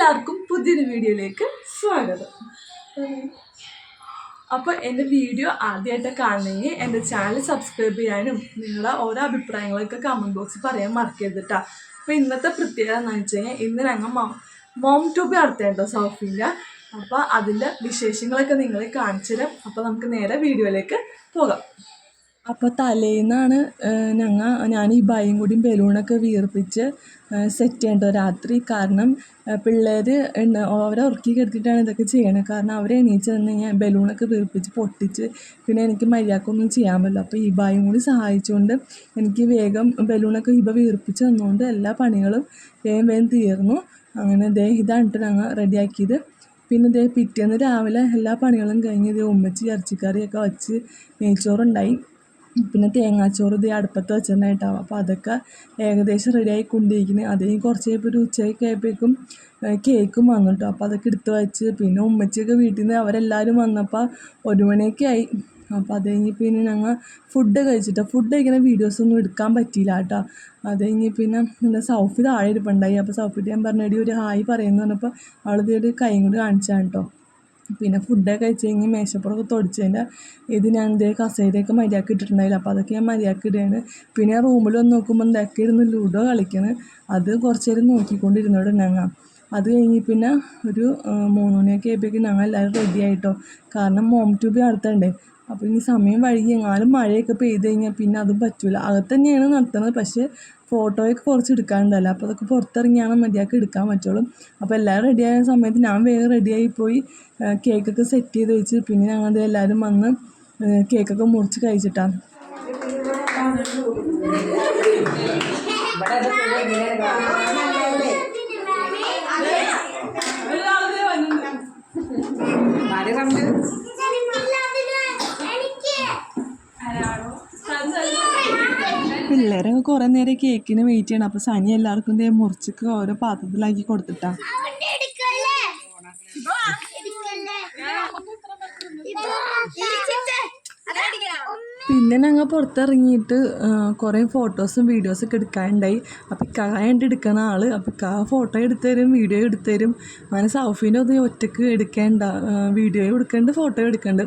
എല്ലാവർക്കും പുതിയൊരു വീഡിയോയിലേക്ക് സ്വാഗതം. അപ്പോൾ എൻ്റെ വീഡിയോ ആദ്യമായിട്ട് കാണണമെങ്കിൽ എൻ്റെ ചാനൽ സബ്സ്ക്രൈബ് ചെയ്യാനും നിങ്ങളുടെ ഓരോ അഭിപ്രായങ്ങളൊക്കെ കമൻറ്റ് ബോക്സിൽ പറയാൻ മറക്കരുത് കേട്ടോ. അപ്പോൾ ഇന്നത്തെ പ്രത്യേകത എന്ന് വെച്ച് കഴിഞ്ഞാൽ ഇന്ന് ഞങ്ങൾ മോം ട്യൂബ് നടത്തേണ്ടോ സൗഫിൻ്റെ. അപ്പോൾ അതിൻ്റെ വിശേഷങ്ങളൊക്കെ നിങ്ങളെ കാണിച്ചു തരാം. അപ്പോൾ നമുക്ക് നേരെ വീഡിയോയിലേക്ക് പോകാം. അപ്പോൾ തലേന്നാണ് ഞാൻ ഈ ബയും കൂടിയും ബലൂണൊക്കെ വീർപ്പിച്ച് സെറ്റ് ചെയ്യേണ്ടത് രാത്രി. കാരണം പിള്ളേർ അവരെ ഉറക്കി കിടത്തിയിട്ടാണ് ഇതൊക്കെ ചെയ്യണത്. കാരണം അവരെ എണീച്ച് വന്നു കഴിഞ്ഞാൽ ബലൂണൊക്കെ വീർപ്പിച്ച് പൊട്ടിച്ച് പിന്നെ എനിക്ക് മര്യാദക്കൊന്നും ചെയ്യാൻ പറ്റില്ല. അപ്പോൾ ഈ ബയും കൂടി സഹായിച്ചുകൊണ്ട് എനിക്ക് വേഗം ബലൂണൊക്കെ വീർപ്പിച്ച് തന്നുകൊണ്ട് എല്ലാ പണികളും വേഗം തീർന്നു. അങ്ങനെ ഇതാണ് ഞങ്ങൾ റെഡിയാക്കിയത്. പിന്നെ പിറ്റേന്ന് രാവിലെ എല്ലാ പണികളും കഴിഞ്ഞ് ഉമ്മച്ചി ഇറച്ചിക്കറിയൊക്കെ വച്ച് നെയ്ച്ചോറുണ്ടായി. പിന്നെ തേങ്ങാച്ചോറ് അടുപ്പത്ത് വെച്ചിട്ടുണ്ടായിട്ടാവും. അപ്പോൾ അതൊക്കെ ഏകദേശം റെഡിയായി കൊണ്ടിരിക്കുന്നത്. അതിന് കുറച്ച് കഴിയുമ്പോൾ ഒരു ഉച്ചയൊക്കെ ആയപ്പോഴേക്കും കേക്കും വന്നു കേട്ടോ. അപ്പോൾ അതൊക്കെ എടുത്ത് വെച്ച് പിന്നെ ഉമ്മച്ചിയൊക്കെ വീട്ടിൽ നിന്ന് അവരെല്ലാവരും വന്നപ്പോൾ 1 മണിയൊക്കെ ആയി. അപ്പോൾ അത് കഴിഞ്ഞ് പിന്നെ ഞങ്ങൾ ഫുഡ് കഴിക്കുന്ന വീഡിയോസൊന്നും എടുക്കാൻ പറ്റിയില്ല കേട്ടോ. അത് കഴിഞ്ഞ് പിന്നെ എന്താ സൗഫി താഴെ ഇരിപ്പുണ്ടായി. അപ്പോൾ സൗഫിട്ട് ഞാൻ പറഞ്ഞടി ഒരു ഹായ് പറയുന്നു പറഞ്ഞപ്പോൾ അവളൊരു കൈയും കൂടി കാണിച്ചാണ് കേട്ടോ. പിന്നെ ഫുഡൊക്കെ കഴിച്ച് കഴിഞ്ഞ് മേശപ്പുറമൊക്കെ തുടച്ചതിൻ്റെ ഞാൻ കസേരയൊക്കെ മര്യാദക്ക് ഇട്ടിട്ടുണ്ടായില്ല. അപ്പോൾ അതൊക്കെ ഞാൻ മര്യാദക്ക് ഇടുകയാണ്. പിന്നെ റൂമിൽ വന്ന് നോക്കുമ്പോൾ എന്തൊക്കെ ഇരുന്ന് ലൂഡോ കളിക്കുന്നത്. അത് കുറച്ച് നേരം നോക്കിക്കൊണ്ടിരുന്നോടെ ഞങ്ങൾ. അത് കഴിഞ്ഞ് പിന്നെ ഒരു 3 മണിയൊക്കെ ആയപ്പോഴേക്കും ഞങ്ങൾ എല്ലാവരും റെഡി ആയിട്ടോ. കാരണം മോം ട്യൂബ് നടത്തണ്ടേ. അപ്പോൾ ഇനി സമയം വൈകി എങ്ങാനും മഴയൊക്കെ പെയ്ത് കഴിഞ്ഞാൽ പിന്നെ അതും പറ്റില്ല. അകത്ത് തന്നെയാണ് നടത്തുന്നത്. പക്ഷേ ഫോട്ടോയൊക്കെ കുറച്ച് എടുക്കാനുണ്ടല്ലോ. അപ്പോൾ അതൊക്കെ പുറത്തിറങ്ങിയാണ് മര്യാദക്ക് എടുക്കാൻ പറ്റുള്ളൂ. അപ്പോൾ എല്ലാവരും റെഡിയായ സമയത്ത് ഞാൻ വേഗം റെഡിയായി പോയി കേക്കൊക്കെ സെറ്റ് ചെയ്ത് വെച്ച് പിന്നെ ഞങ്ങൾ എല്ലാവരും വന്ന് കേക്കൊക്കെ മുറിച്ച് കഴിച്ചിട്ടാണ്. പിള്ളേരൊക്കെ കുറേ നേരം കേക്കിന് വെയിറ്റ് ചെയ്യണം. അപ്പോൾ സനി എല്ലാവർക്കും മുറിച്ചൊക്കെ ഓരോ പാത്രത്തിലാക്കി കൊടുത്തിട്ടാ. പിന്നെ ഞങ്ങൾ പുറത്തിറങ്ങിയിട്ട് കുറേ ഫോട്ടോസും വീഡിയോസൊക്കെ എടുക്കാനുണ്ടായി. അപ്പോൾ ഇക്കാണ്ട് എടുക്കുന്ന ആൾ അപ്പോൾ ഫോട്ടോ എടുത്തു തരും, വീഡിയോ എടുത്തു തരും. അങ്ങനെ സൗഫീനെ ഒന്ന് ഒറ്റയ്ക്ക് എടുക്കേണ്ട, വീഡിയോ എടുക്കേണ്ട, ഫോട്ടോ എടുക്കേണ്ട.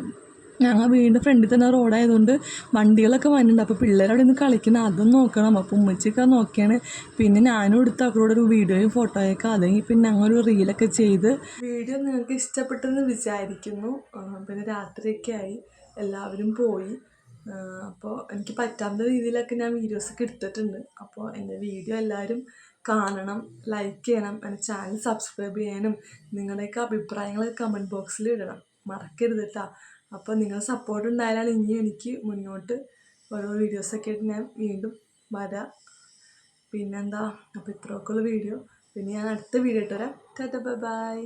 ഞങ്ങൾ വീടിൻ്റെ ഫ്രണ്ടിൽ തന്നെ റോഡായതുകൊണ്ട് വണ്ടികളൊക്കെ വന്നിട്ടുണ്ട്. അപ്പോൾ പിള്ളേരവിടെ നിന്ന് കളിക്കണം, അതും നോക്കണം. അപ്പോൾ ഉമ്മച്ചിയൊക്കെ നോക്കിയാണ്. പിന്നെ ഞാനും എടുത്ത് അവരോടൊരു വീഡിയോയും ഫോട്ടോയൊക്കെ അതെങ്കിൽ പിന്നെ ഞങ്ങളൊരു റീലൊക്കെ ചെയ്ത്. വീഡിയോ നിങ്ങൾക്ക് ഇഷ്ടപ്പെട്ടെന്ന് വിചാരിക്കുന്നു. പിന്നെ രാത്രിയൊക്കെ ആയി, എല്ലാവരും പോയി. അപ്പോൾ എനിക്ക് പറ്റാത്ത രീതിയിലൊക്കെ ഞാൻ വീഡിയോസൊക്കെ എടുത്തിട്ടുണ്ട്. അപ്പോൾ എൻ്റെ വീഡിയോ എല്ലാവരും കാണണം, ലൈക്ക് ചെയ്യണം, എൻ്റെ ചാനൽ സബ്സ്ക്രൈബ് ചെയ്യാനും നിങ്ങളുടെയൊക്കെ അഭിപ്രായങ്ങൾ കമൻറ്റ് ബോക്സിൽ ഇടണം, മറക്കരുത് കേട്ടോ. അപ്പോൾ നിങ്ങൾ സപ്പോർട്ട് ഉണ്ടായാലാണ് ഇനിയും എനിക്ക് മുന്നോട്ട് ഓരോ വീഡിയോസൊക്കെ ആയിട്ട് ഞാൻ വീണ്ടും വരാം. പിന്നെന്താ, അപ്പോൾ ഇത്രയൊക്കെയുള്ള വീഡിയോ. പിന്നെ ഞാൻ അടുത്ത വീഡിയോ ഇട്ട് വരാം. Tata, bye bye.